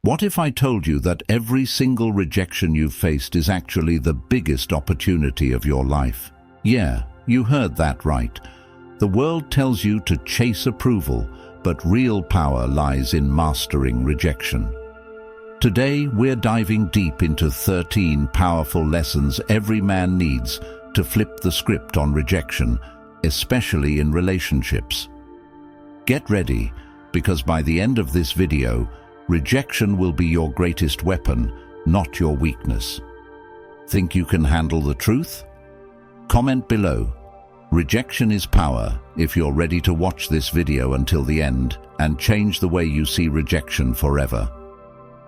What if I told you that every single rejection you've faced is actually the biggest opportunity of your life? Yeah, you heard that right. The world tells you to chase approval, but real power lies in mastering rejection. Today, we're diving deep into 13 powerful lessons every man needs to flip the script on rejection, especially in relationships. Get ready, because by the end of this video, rejection will be your greatest weapon, not your weakness. Think you can handle the truth? Comment below. Rejection is power if you're ready to watch this video until the end and change the way you see rejection forever.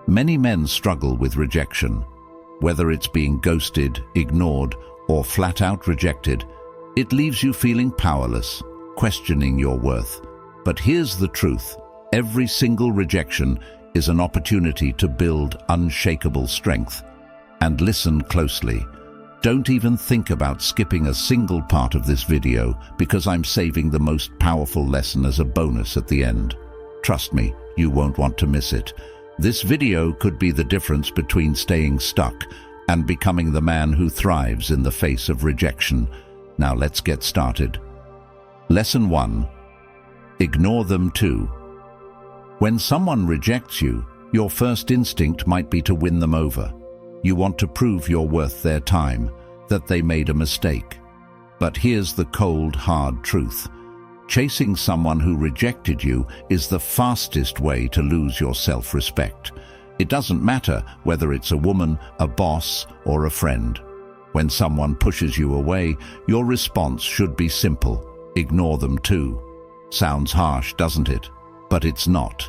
Many men struggle with rejection. Whether it's being ghosted, ignored, or flat out rejected, it leaves you feeling powerless, questioning your worth. But here's the truth. Every single rejection is an opportunity to build unshakable strength. And listen closely. Don't even think about skipping a single part of this video, because I'm saving the most powerful lesson as a bonus at the end. Trust me, you won't want to miss it. This video could be the difference between staying stuck and becoming the man who thrives in the face of rejection. Now let's get started. Lesson 1. Ignore them too. When someone rejects you, your first instinct might be to win them over. You want to prove you're worth their time, that they made a mistake. But here's the cold, hard truth. Chasing someone who rejected you is the fastest way to lose your self-respect. It doesn't matter whether it's a woman, a boss, or a friend. When someone pushes you away, your response should be simple. Ignore them too. Sounds harsh, doesn't it? But it's not.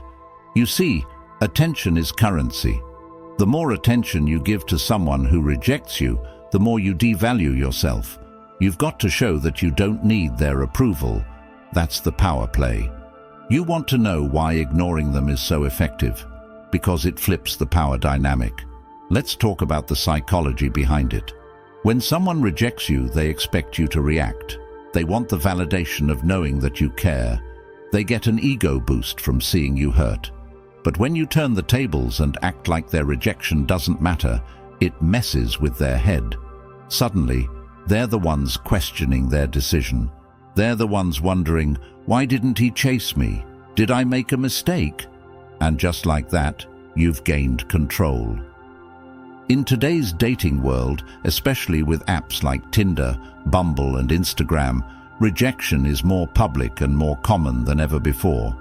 You see, attention is currency. The more attention you give to someone who rejects you, the more you devalue yourself. You've got to show that you don't need their approval. That's the power play. You want to know why ignoring them is so effective? Because it flips the power dynamic. Let's talk about the psychology behind it. When someone rejects you, they expect you to react. They want the validation of knowing that you care. They get an ego boost from seeing you hurt. But when you turn the tables and act like their rejection doesn't matter, it messes with their head. Suddenly, they're the ones questioning their decision. They're the ones wondering, why didn't he chase me? Did I make a mistake? And just like that, you've gained control. In today's dating world, especially with apps like Tinder, Bumble, and Instagram, rejection is more public and more common than ever before.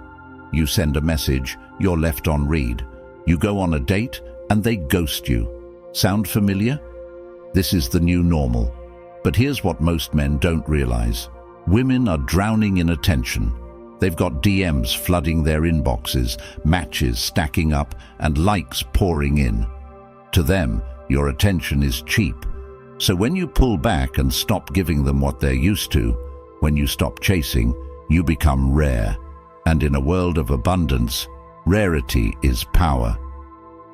You send a message, you're left on read. You go on a date, and they ghost you. Sound familiar? This is the new normal. But here's what most men don't realize. Women are drowning in attention. They've got DMs flooding their inboxes, matches stacking up, and likes pouring in. To them, your attention is cheap. So when you pull back and stop giving them what they're used to, when you stop chasing, you become rare. And in a world of abundance, rarity is power.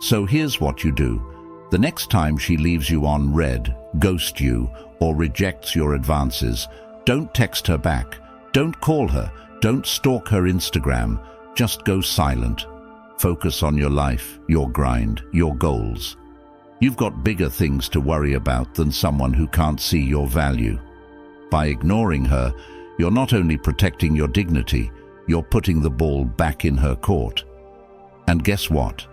So here's what you do. The next time she leaves you on red, ghosts you, or rejects your advances, don't text her back. Don't call her. Don't stalk her Instagram. Just go silent. Focus on your life, your grind, your goals. You've got bigger things to worry about than someone who can't see your value. By ignoring her, you're not only protecting your dignity, you're putting the ball back in her court. And guess what?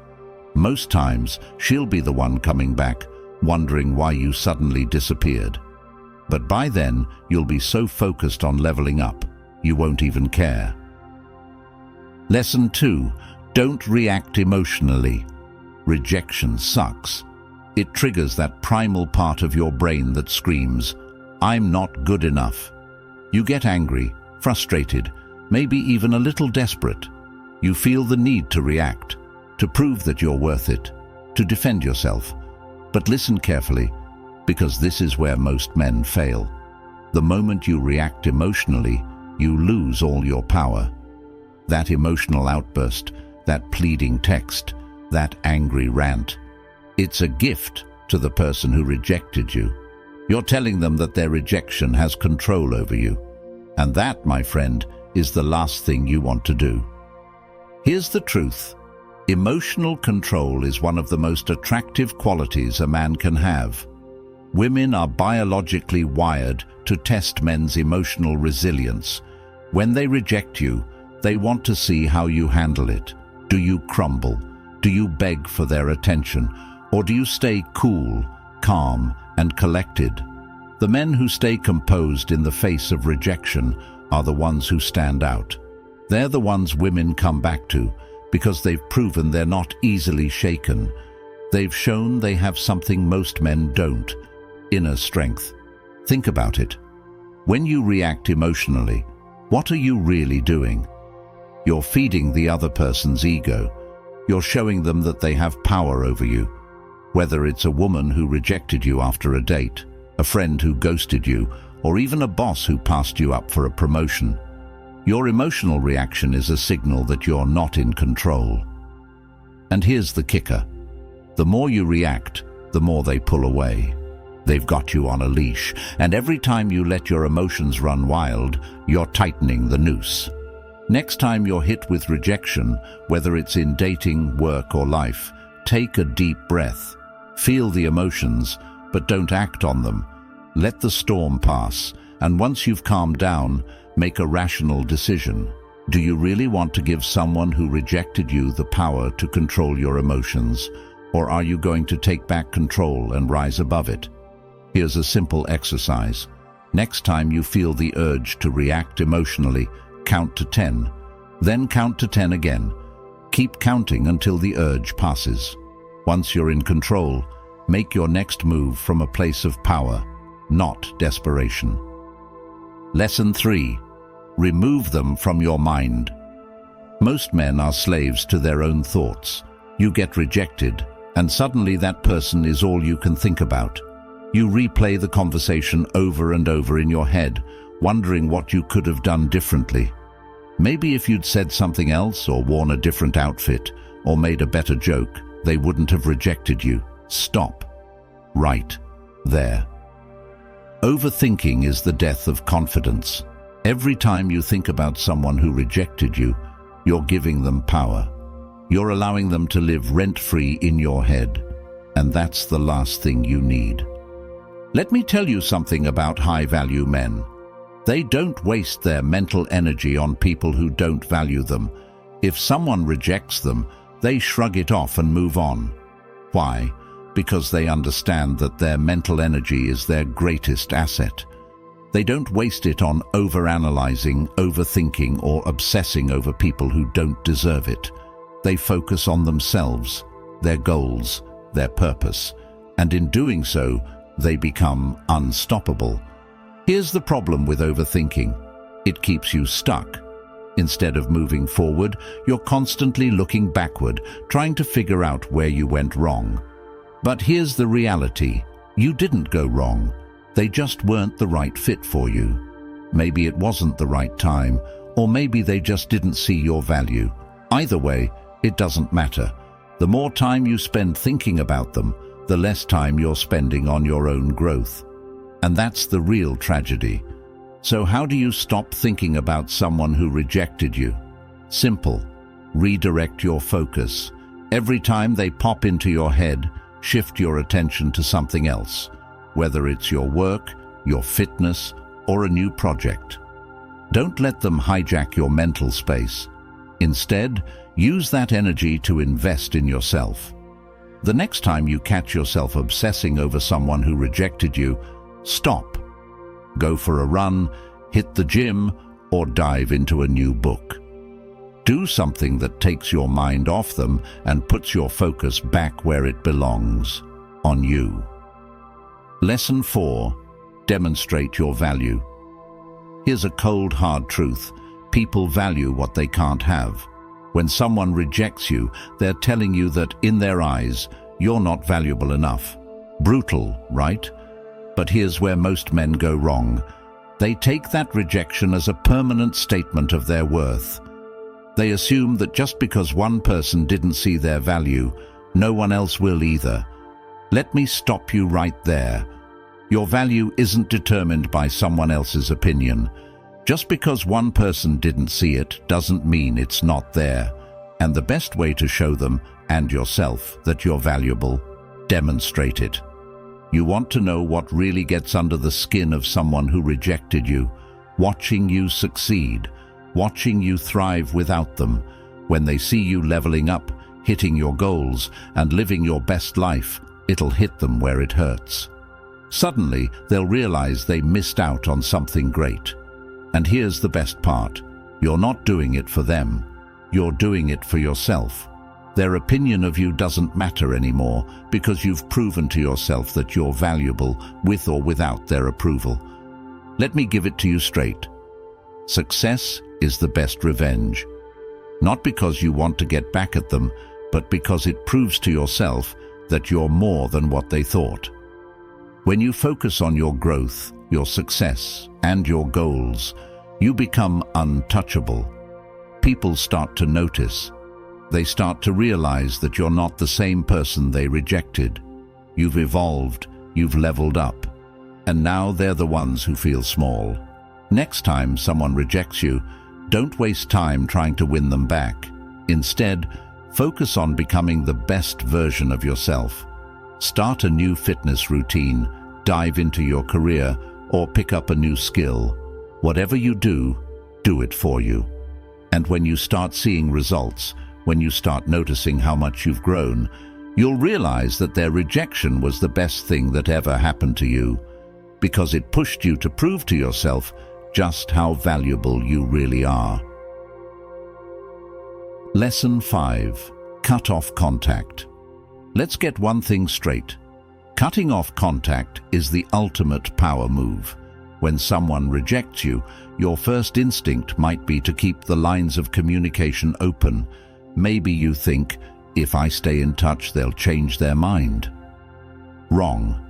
Most times, she'll be the one coming back, wondering why you suddenly disappeared. But by then, you'll be so focused on leveling up, you won't even care. Lesson 2. Don't react emotionally. Rejection sucks. It triggers that primal part of your brain that screams, "I'm not good enough." You get angry, frustrated, maybe even a little desperate. You feel the need to react, to prove that you're worth it, to defend yourself. But listen carefully, because this is where most men fail. The moment you react emotionally, you lose all your power. That emotional outburst, that pleading text, that angry rant, it's a gift to the person who rejected you. You're telling them that their rejection has control over you. And that, my friend, is the last thing you want to do. Here's the truth. Emotional control is one of the most attractive qualities a man can have. Women are biologically wired to test men's emotional resilience. When they reject you, they want to see how you handle it. Do you crumble? Do you beg for their attention? Or do you stay cool, calm, and collected? The men who stay composed in the face of rejection are the ones who stand out. They're the ones women come back to because they've proven they're not easily shaken. They've shown they have something most men don't: inner strength. Think about it. When you react emotionally, what are you really doing? You're feeding the other person's ego. You're showing them that they have power over you. Whether it's a woman who rejected you after a date, a friend who ghosted you, or even a boss who passed you up for a promotion, your emotional reaction is a signal that you're not in control. And here's the kicker. The more you react, the more they pull away. They've got you on a leash, and every time you let your emotions run wild, you're tightening the noose. Next time you're hit with rejection, whether it's in dating, work, or life, take a deep breath. Feel the emotions, but don't act on them. Let the storm pass, and once you've calmed down, make a rational decision. Do you really want to give someone who rejected you the power to control your emotions, or are you going to take back control and rise above it? Here's a simple exercise. Next time you feel the urge to react emotionally, count to 10. Then count to 10 again. Keep counting until the urge passes. Once you're in control, make your next move from a place of power, not desperation. Lesson 3. Remove them from your mind. Most men are slaves to their own thoughts. You get rejected, and suddenly that person is all you can think about. You replay the conversation over and over in your head, wondering what you could have done differently. Maybe if you'd said something else, or worn a different outfit, or made a better joke, they wouldn't have rejected you. Stop. Right there. Overthinking is the death of confidence. Every time you think about someone who rejected you, you're giving them power. You're allowing them to live rent-free in your head, and that's the last thing you need. Let me tell you something about high-value men. They don't waste their mental energy on people who don't value them. If someone rejects them, they shrug it off and move on. Why? Because they understand that their mental energy is their greatest asset. They don't waste it on overanalyzing, overthinking, or obsessing over people who don't deserve it. They focus on themselves, their goals, their purpose, and in doing so, they become unstoppable. Here's the problem with overthinking. It keeps you stuck. Instead of moving forward, you're constantly looking backward, trying to figure out where you went wrong. But here's the reality. You didn't go wrong. They just weren't the right fit for you. Maybe it wasn't the right time, or maybe they just didn't see your value. Either way, it doesn't matter. The more time you spend thinking about them, the less time you're spending on your own growth. And that's the real tragedy. So how do you stop thinking about someone who rejected you? Simple. Redirect your focus. Every time they pop into your head, shift your attention to something else, whether it's your work, your fitness, or a new project. Don't let them hijack your mental space. Instead, use that energy to invest in yourself. The next time you catch yourself obsessing over someone who rejected you, stop. Go for a run, hit the gym, or dive into a new book. Do something that takes your mind off them and puts your focus back where it belongs, on you. Lesson 4. Demonstrate your value. Here's a cold, hard truth. People value what they can't have. When someone rejects you, they're telling you that, in their eyes, you're not valuable enough. Brutal, right? But here's where most men go wrong. They take that rejection as a permanent statement of their worth. They assume that just because one person didn't see their value, no one else will either. Let me stop you right there. Your value isn't determined by someone else's opinion. Just because one person didn't see it doesn't mean it's not there. And the best way to show them and yourself that you're valuable, demonstrate it. You want to know what really gets under the skin of someone who rejected you, watching you succeed, watching you thrive without them. When they see you leveling up, hitting your goals, and living your best life, it'll hit them where it hurts. Suddenly, they'll realize they missed out on something great. And here's the best part. You're not doing it for them. You're doing it for yourself. Their opinion of you doesn't matter anymore because you've proven to yourself that you're valuable with or without their approval. Let me give it to you straight. Success is the best revenge. Not because you want to get back at them, but because it proves to yourself that you're more than what they thought. When you focus on your growth, your success, and your goals, you become untouchable. People start to notice. They start to realize that you're not the same person they rejected. You've evolved, you've leveled up, and now they're the ones who feel small. Next time someone rejects you, don't waste time trying to win them back. Instead, focus on becoming the best version of yourself. Start a new fitness routine, dive into your career, or pick up a new skill. Whatever you do it for you. And when you start seeing results, when you start noticing how much you've grown, you'll realize that their rejection was the best thing that ever happened to you, because it pushed you to prove to yourself just how valuable you really are. Lesson 5. Cut off contact. Let's get one thing straight. Cutting off contact is the ultimate power move. When someone rejects you, your first instinct might be to keep the lines of communication open. Maybe you think, if I stay in touch, they'll change their mind. Wrong.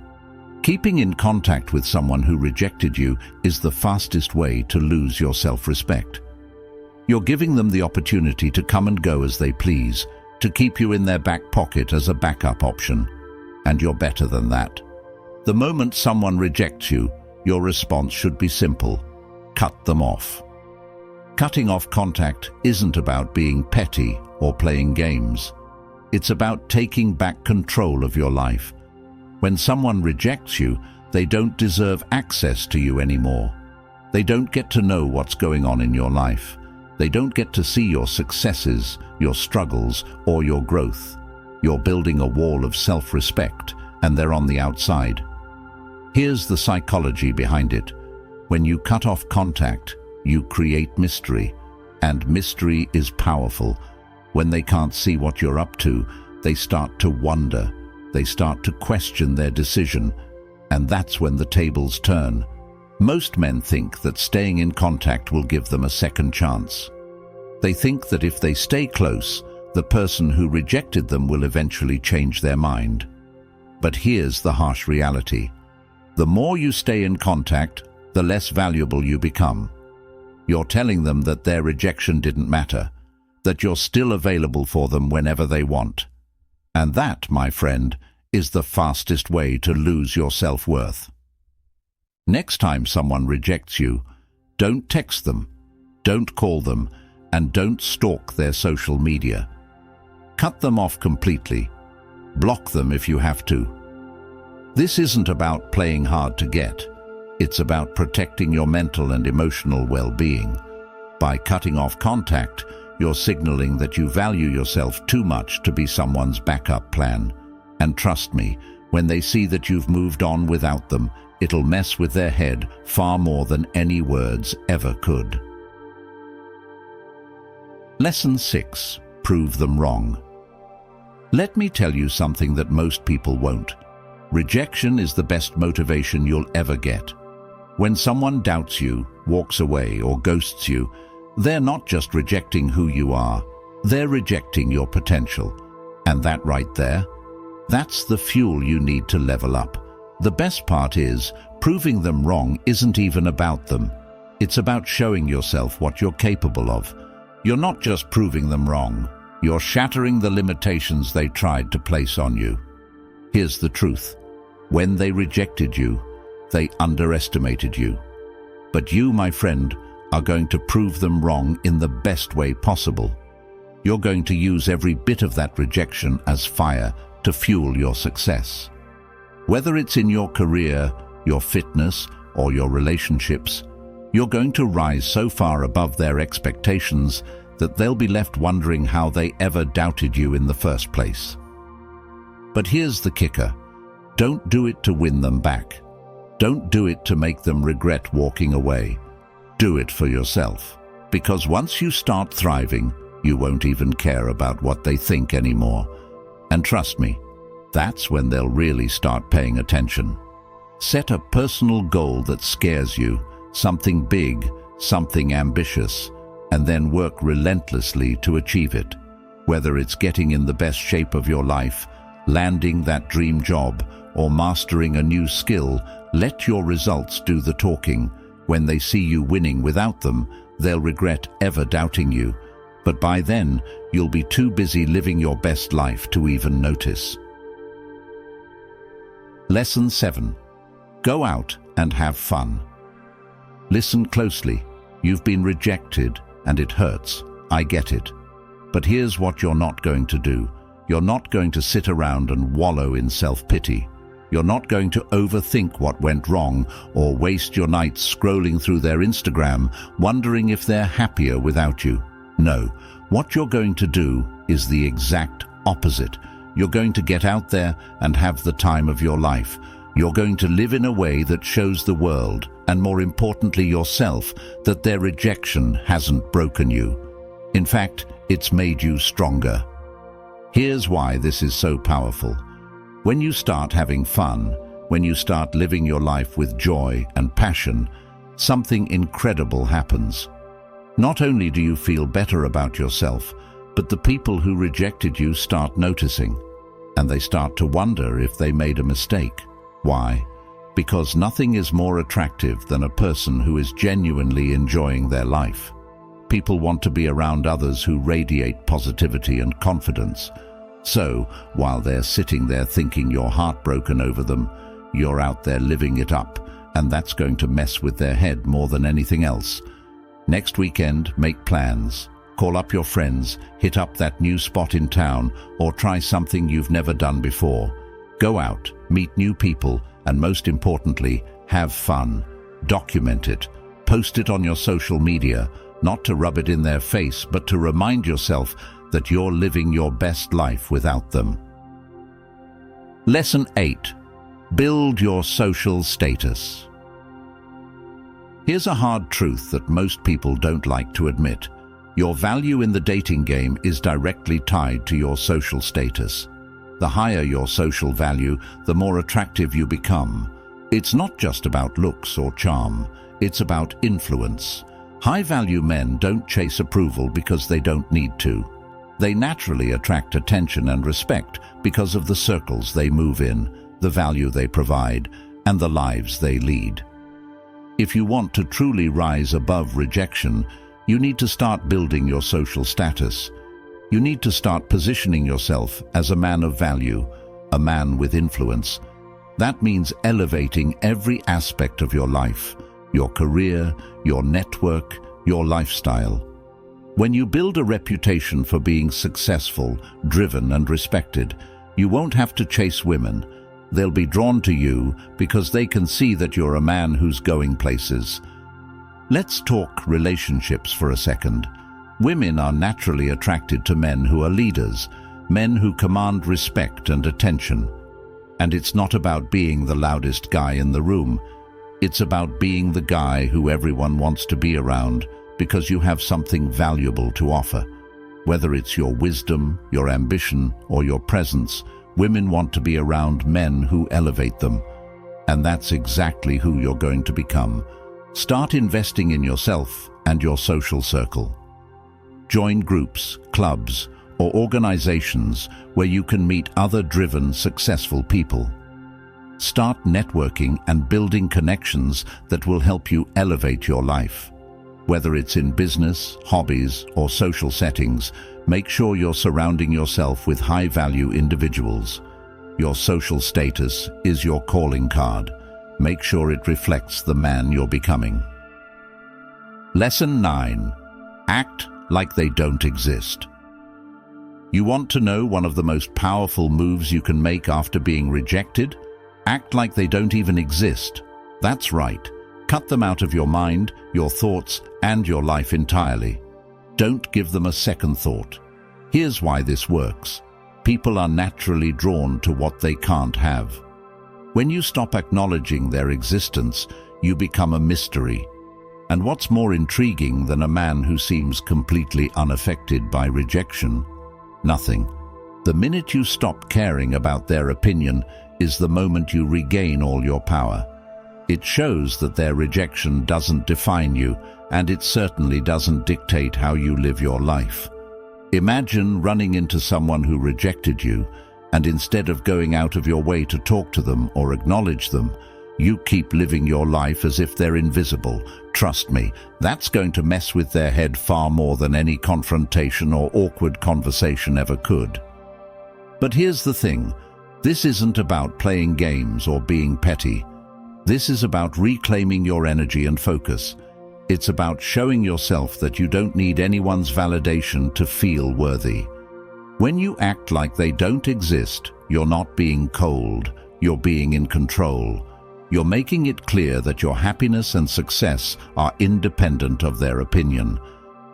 Keeping in contact with someone who rejected you is the fastest way to lose your self-respect. You're giving them the opportunity to come and go as they please, to keep you in their back pocket as a backup option. And you're better than that. The moment someone rejects you, your response should be simple. Cut them off. Cutting off contact isn't about being petty or playing games. It's about taking back control of your life. When someone rejects you, they don't deserve access to you anymore. They don't get to know what's going on in your life. They don't get to see your successes, your struggles, or your growth. You're building a wall of self-respect, and they're on the outside. Here's the psychology behind it. When you cut off contact, you create mystery, and mystery is powerful. When they can't see what you're up to, they start to wonder. They start to question their decision, and that's when the tables turn. Most men think that staying in contact will give them a second chance. They think that if they stay close, the person who rejected them will eventually change their mind. But here's the harsh reality. The more you stay in contact, the less valuable you become. You're telling them that their rejection didn't matter, that you're still available for them whenever they want. And that, my friend, is the fastest way to lose your self-worth. Next time someone rejects you, don't text them, don't call them, and don't stalk their social media. Cut them off completely. Block them if you have to. This isn't about playing hard to get. It's about protecting your mental and emotional well-being. By cutting off contact, you're signaling that you value yourself too much to be someone's backup plan. And trust me, when they see that you've moved on without them, it'll mess with their head far more than any words ever could. Lesson 6. Prove them wrong. Let me tell you something that most people won't. Rejection is the best motivation you'll ever get. When someone doubts you, walks away, or ghosts you, they're not just rejecting who you are, they're rejecting your potential. And that right there, that's the fuel you need to level up. The best part is, proving them wrong isn't even about them. It's about showing yourself what you're capable of. You're not just proving them wrong, you're shattering the limitations they tried to place on you. Here's the truth. When they rejected you, they underestimated you. But you, my friend, are going to prove them wrong in the best way possible. You're going to use every bit of that rejection as fire to fuel your success. Whether it's in your career, your fitness, or your relationships, you're going to rise so far above their expectations that they'll be left wondering how they ever doubted you in the first place. But here's the kicker. Don't do it to win them back. Don't do it to make them regret walking away. Do it for yourself. Because once you start thriving, you won't even care about what they think anymore. And trust me, that's when they'll really start paying attention. Set a personal goal that scares you, something big, something ambitious, and then work relentlessly to achieve it. Whether it's getting in the best shape of your life, landing that dream job, or mastering a new skill, let your results do the talking. When they see you winning without them, they'll regret ever doubting you. But by then, you'll be too busy living your best life to even notice. Lesson 7. Go out and have fun. Listen closely. You've been rejected, and it hurts. I get it. But here's what you're not going to do. You're not going to sit around and wallow in self-pity. You're not going to overthink what went wrong or waste your nights scrolling through their Instagram, wondering if they're happier without you. No, what you're going to do is the exact opposite. You're going to get out there and have the time of your life. You're going to live in a way that shows the world, and more importantly yourself, that their rejection hasn't broken you. In fact, it's made you stronger. Here's why this is so powerful. When you start having fun, when you start living your life with joy and passion, something incredible happens. Not only do you feel better about yourself, but the people who rejected you start noticing, and they start to wonder if they made a mistake. Why? Because nothing is more attractive than a person who is genuinely enjoying their life. People want to be around others who radiate positivity and confidence. So, while they're sitting there thinking you're heartbroken over them, you're out there living it up, and that's going to mess with their head more than anything else. Next weekend, make plans. Call up your friends, hit up that new spot in town, or try something you've never done before. Go out, meet new people, and most importantly, have fun. Document it. Post it on your social media, not to rub it in their face, but to remind yourself that you're living your best life without them. Lesson 8. Build your social status. Here's a hard truth that most people don't like to admit. Your value in the dating game is directly tied to your social status. The higher your social value, the more attractive you become. It's not just about looks or charm, it's about influence. High-value men don't chase approval because they don't need to. They naturally attract attention and respect because of the circles they move in, the value they provide, and the lives they lead. If you want to truly rise above rejection, you need to start building your social status. You need to start positioning yourself as a man of value, a man with influence. That means elevating every aspect of your life, your career, your network, your lifestyle. When you build a reputation for being successful, driven, and respected, you won't have to chase women. They'll be drawn to you because they can see that you're a man who's going places. Let's talk relationships for a second. Women are naturally attracted to men who are leaders, men who command respect and attention. And it's not about being the loudest guy in the room. It's about being the guy who everyone wants to be around because you have something valuable to offer. Whether it's your wisdom, your ambition, or your presence, women want to be around men who elevate them. And that's exactly who you're going to become. Start investing in yourself and your social circle. Join groups, clubs, or organizations where you can meet other driven, successful people. Start networking and building connections that will help you elevate your life. Whether it's in business, hobbies, or social settings, make sure you're surrounding yourself with high-value individuals. Your social status is your calling card. Make sure it reflects the man you're becoming. Lesson 9. Act like they don't exist. You want to know one of the most powerful moves you can make after being rejected? Act like they don't even exist. That's right. Cut them out of your mind, your thoughts, and your life entirely. Don't give them a second thought. Here's why this works. People are naturally drawn to what they can't have. When you stop acknowledging their existence, you become a mystery. And what's more intriguing than a man who seems completely unaffected by rejection? Nothing. The minute you stop caring about their opinion is the moment you regain all your power. It shows that their rejection doesn't define you, and it certainly doesn't dictate how you live your life. Imagine running into someone who rejected you, and instead of going out of your way to talk to them or acknowledge them, you keep living your life as if they're invisible. Trust me, that's going to mess with their head far more than any confrontation or awkward conversation ever could. But here's the thing. This isn't about playing games or being petty. This is about reclaiming your energy and focus. It's about showing yourself that you don't need anyone's validation to feel worthy. When you act like they don't exist, you're not being cold, you're being in control. You're making it clear that your happiness and success are independent of their opinion.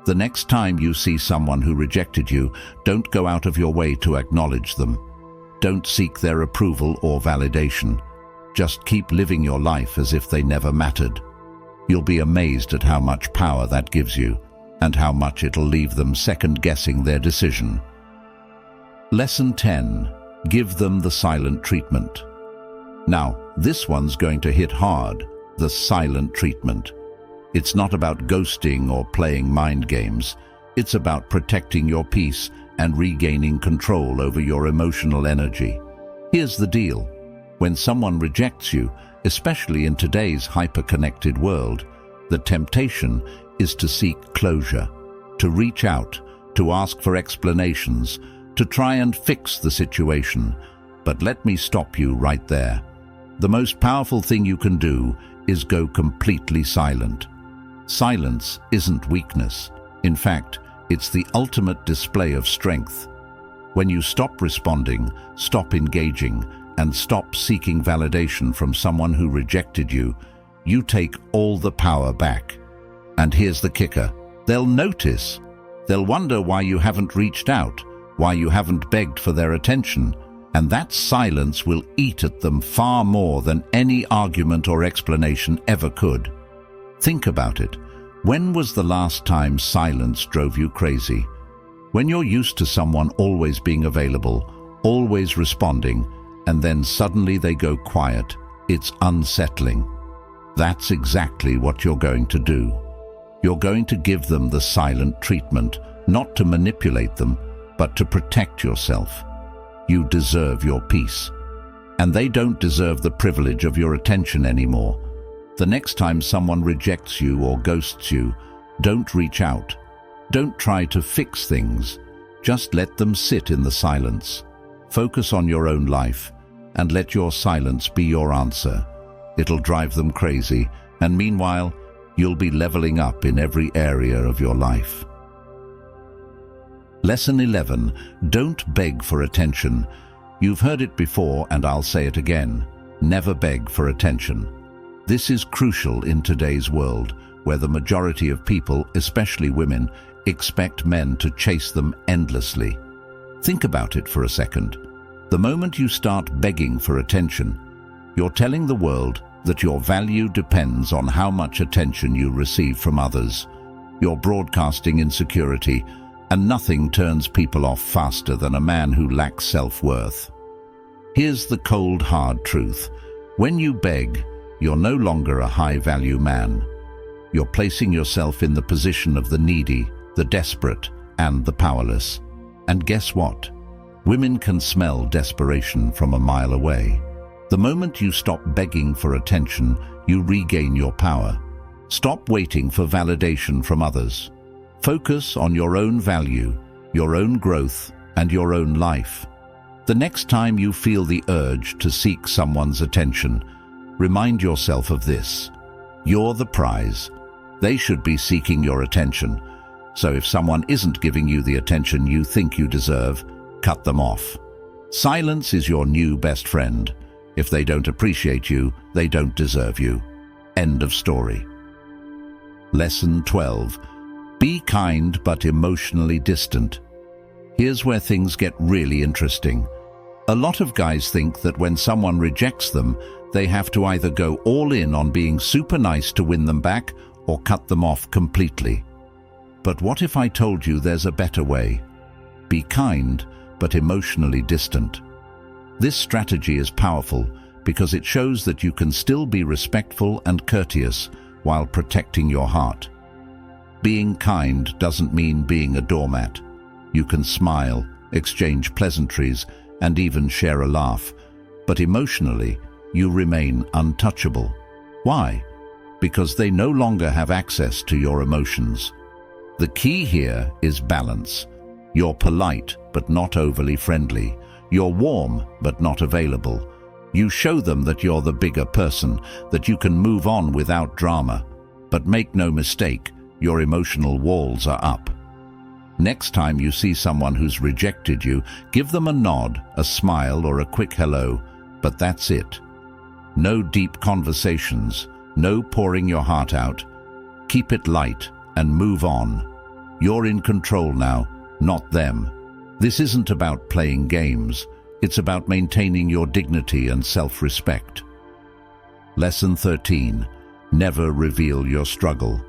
The next time you see someone who rejected you, don't go out of your way to acknowledge them. Don't seek their approval or validation. Just keep living your life as if they never mattered. You'll be amazed at how much power that gives you, and how much it'll leave them second-guessing their decision. Lesson 10. Give them the silent treatment. Now, this one's going to hit hard, the silent treatment. It's not about ghosting or playing mind games. It's about protecting your peace and regaining control over your emotional energy. Here's the deal. When someone rejects you, especially in today's hyper-connected world, the temptation is to seek closure, to reach out, to ask for explanations, to try and fix the situation. But let me stop you right there. The most powerful thing you can do is go completely silent. Silence isn't weakness. In fact, it's the ultimate display of strength. When you stop responding, stop engaging, and stop seeking validation from someone who rejected you, you take all the power back. And here's the kicker. They'll notice. They'll wonder why you haven't reached out, why you haven't begged for their attention, and that silence will eat at them far more than any argument or explanation ever could. Think about it. When was the last time silence drove you crazy? When you're used to someone always being available, always responding, and then suddenly they go quiet, it's unsettling. That's exactly what you're going to do. You're going to give them the silent treatment, not to manipulate them, but to protect yourself. You deserve your peace. And they don't deserve the privilege of your attention anymore. The next time someone rejects you or ghosts you, don't reach out. Don't try to fix things. Just let them sit in the silence. Focus on your own life, and let your silence be your answer. It'll drive them crazy, and meanwhile, you'll be leveling up in every area of your life. Lesson 11. Don't beg for attention. You've heard it before, and I'll say it again. Never beg for attention. This is crucial in today's world, where the majority of people, especially women, expect men to chase them endlessly. Think about it for a second. The moment you start begging for attention, you're telling the world that your value depends on how much attention you receive from others. You're broadcasting insecurity, and nothing turns people off faster than a man who lacks self-worth. Here's the cold, hard truth. When you beg, you're no longer a high-value man. You're placing yourself in the position of the needy, the desperate, and the powerless. And guess what? Women can smell desperation from a mile away. The moment you stop begging for attention, you regain your power. Stop waiting for validation from others. Focus on your own value, your own growth, and your own life. The next time you feel the urge to seek someone's attention, remind yourself of this. You're the prize. They should be seeking your attention. So if someone isn't giving you the attention you think you deserve, cut them off. Silence is your new best friend. If they don't appreciate you, they don't deserve you. End of story. Lesson 12. Be kind but emotionally distant. Here's where things get really interesting. A lot of guys think that when someone rejects them, they have to either go all in on being super nice to win them back or cut them off completely. But what if I told you there's a better way? Be kind, but emotionally distant. This strategy is powerful because it shows that you can still be respectful and courteous while protecting your heart. Being kind doesn't mean being a doormat. You can smile, exchange pleasantries, and even share a laugh, but emotionally, you remain untouchable. Why? Because they no longer have access to your emotions. The key here is balance. You're polite, but not overly friendly. You're warm, but not available. You show them that you're the bigger person, that you can move on without drama. But make no mistake, your emotional walls are up. Next time you see someone who's rejected you, give them a nod, a smile, or a quick hello, but that's it. No deep conversations, no pouring your heart out. Keep it light and move on. You're in control now, not them. This isn't about playing games. It's about maintaining your dignity and self-respect. Lesson 13. Never reveal your struggle.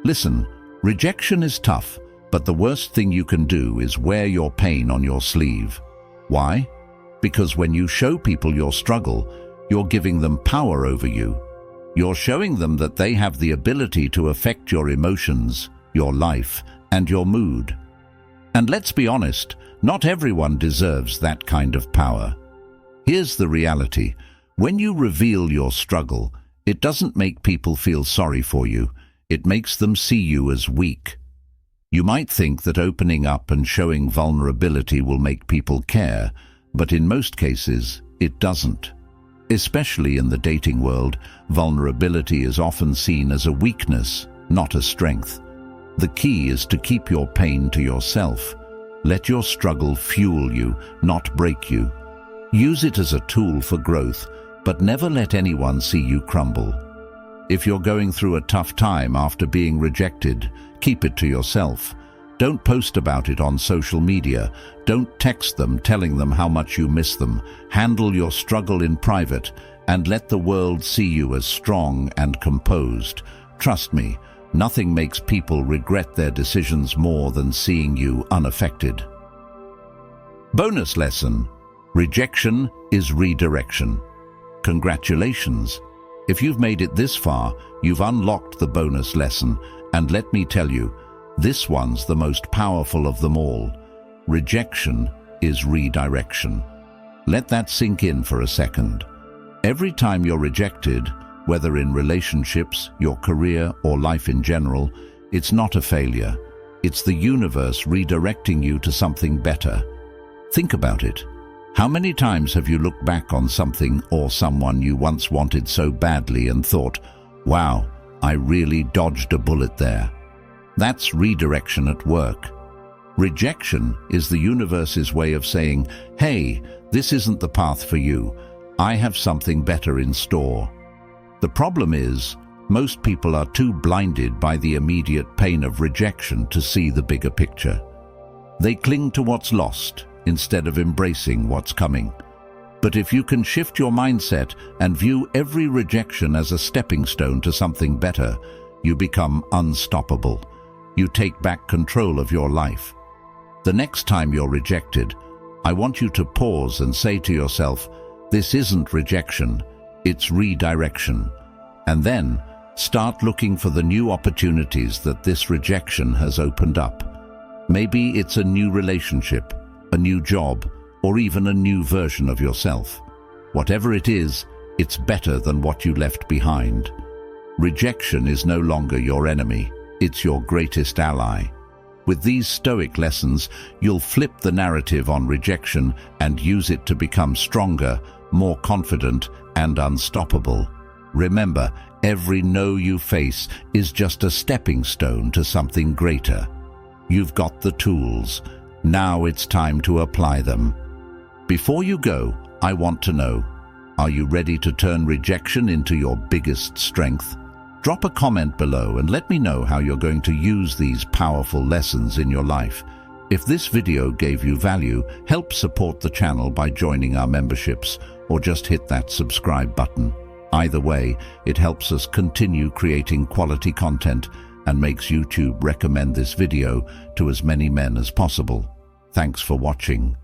Listen, rejection is tough, but the worst thing you can do is wear your pain on your sleeve. Why? Because when you show people your struggle, you're giving them power over you. You're showing them that they have the ability to affect your emotions, your life, and your mood. And let's be honest, not everyone deserves that kind of power. Here's the reality. When you reveal your struggle, it doesn't make people feel sorry for you. It makes them see you as weak. You might think that opening up and showing vulnerability will make people care, but in most cases, it doesn't. Especially in the dating world, vulnerability is often seen as a weakness, not a strength. The key is to keep your pain to yourself. Let your struggle fuel you, not break you. Use it as a tool for growth, but never let anyone see you crumble. If you're going through a tough time after being rejected, keep it to yourself. Don't post about it on social media. Don't text them telling them how much you miss them. Handle your struggle in private and let the world see you as strong and composed. Trust me, nothing makes people regret their decisions more than seeing you unaffected. Bonus lesson: rejection is redirection. Congratulations! If you've made it this far, you've unlocked the bonus lesson, and let me tell you, this one's the most powerful of them all. Rejection is redirection. Let that sink in for a second. Every time you're rejected, whether in relationships, your career, or life in general, it's not a failure. It's the universe redirecting you to something better. Think about it. How many times have you looked back on something or someone you once wanted so badly and thought, wow, I really dodged a bullet there? That's redirection at work. Rejection is the universe's way of saying, hey, this isn't the path for you. I have something better in store. The problem is, most people are too blinded by the immediate pain of rejection to see the bigger picture. They cling to what's lost instead of embracing what's coming. But if you can shift your mindset and view every rejection as a stepping stone to something better, you become unstoppable. You take back control of your life. The next time you're rejected, I want you to pause and say to yourself, this isn't rejection, it's redirection. And then start looking for the new opportunities that this rejection has opened up. Maybe it's a new relationship, a new job, or even a new version of yourself. Whatever it is, it's better than what you left behind. Rejection is no longer your enemy, it's your greatest ally. With these Stoic lessons, you'll flip the narrative on rejection and use it to become stronger, more confident, and unstoppable. Remember, every no you face is just a stepping stone to something greater. You've got the tools. Now it's time to apply them. Before you go, I want to know, are you ready to turn rejection into your biggest strength? Drop a comment below and let me know how you're going to use these powerful lessons in your life. If this video gave you value, help support the channel by joining our memberships or just hit that subscribe button. Either way, it helps us continue creating quality content and makes YouTube recommend this video to as many men as possible. Thanks for watching.